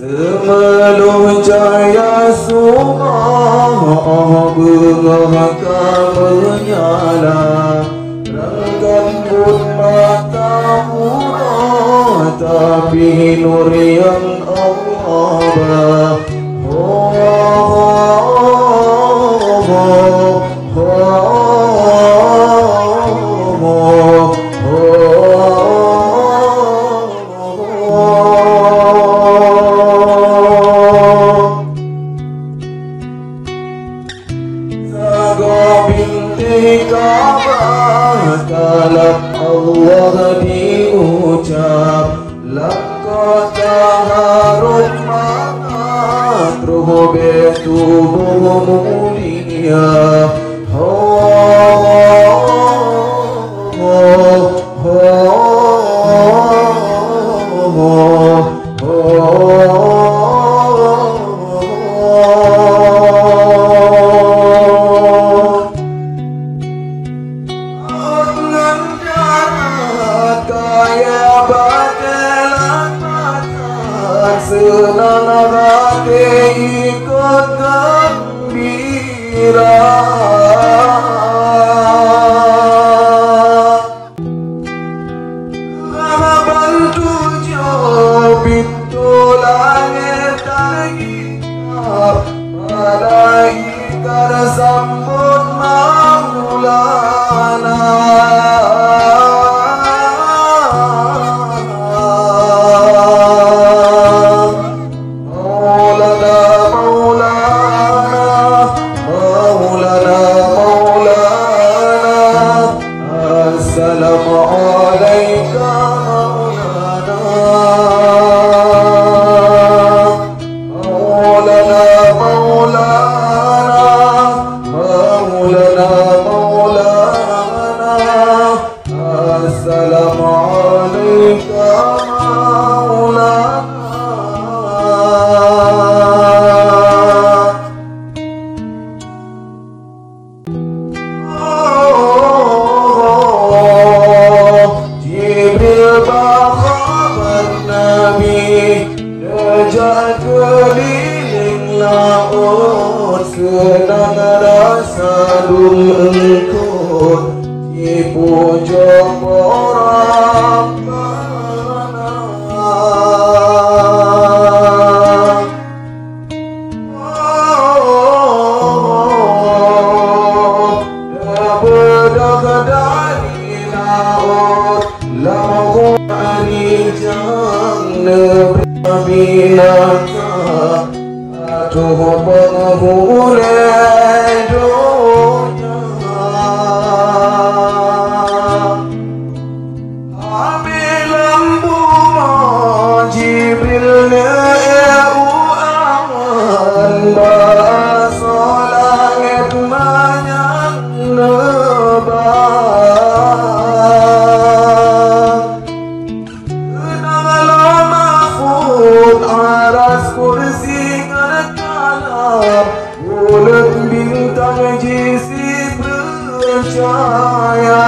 Semeluh cahaya sumah bergahkan menyala, rangkan pun mata murah, tapi nur yang Allah. Kalam Allah diucap, laqad taharut makruh betubuh mulia. Senang hati ikut gembira, bantu pintu langit terhingap, malaikat sambut Maulana. Keliling laut sedang rasa engkau di pojok orang mana. Bedak dari laut lau arijang negeri binasa, tuh penghulu dunia. Ambil lampu Jibril ne'u aman, bahasa langit banyak nebak. Kenanglah mahfud aras kursi kalam, bulan bintang jisi percaya.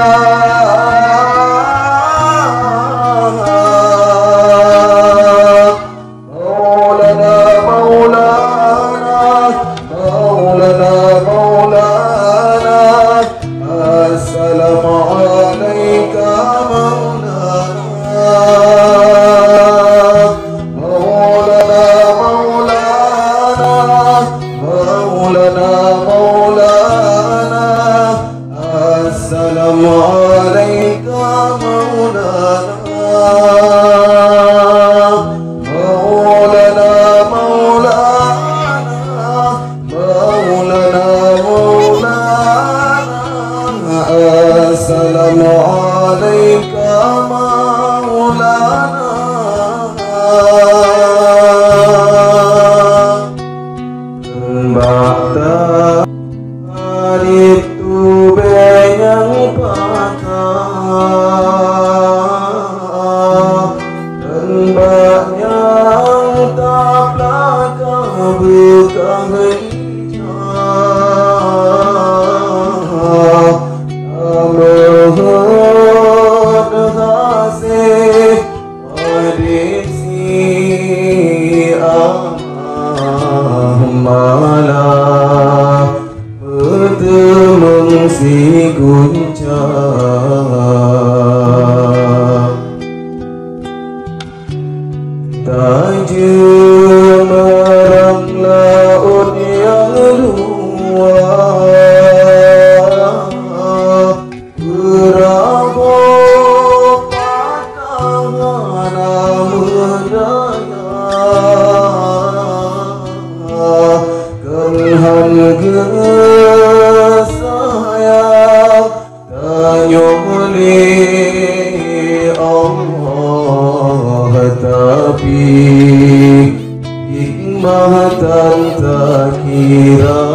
Oh kursi guncang, tajam merang laut yang luas, berabuk patah merdaya, kelhan sayang tanyoli Allah, tapi hikmah dan tak kira.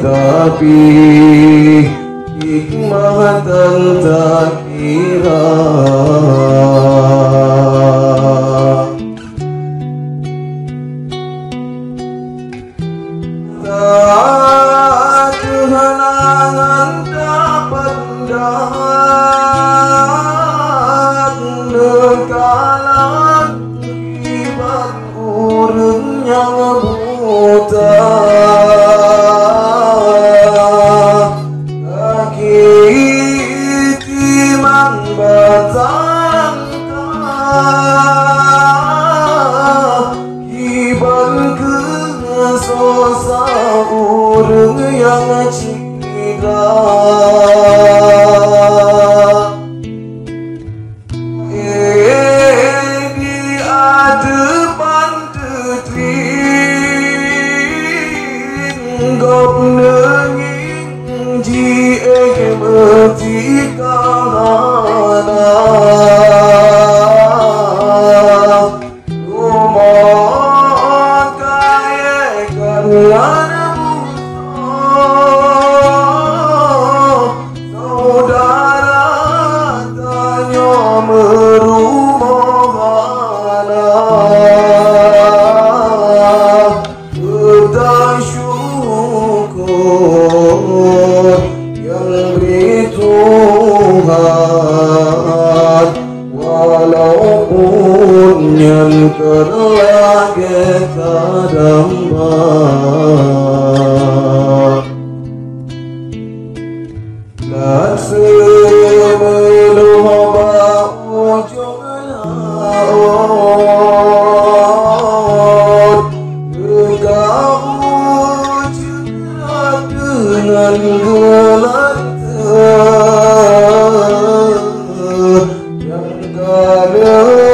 Tapi hikmah dan tak kira. Tak kehenangan dapat dak nekalan kibat urang yang buta. Yang cira di adepan tetrin gop nenging ji mati kahana rumah kaya kan walaupun yang terlagi terdampak dan sebelum ujung laut engkau jerat dengan gelata yang kala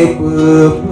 pep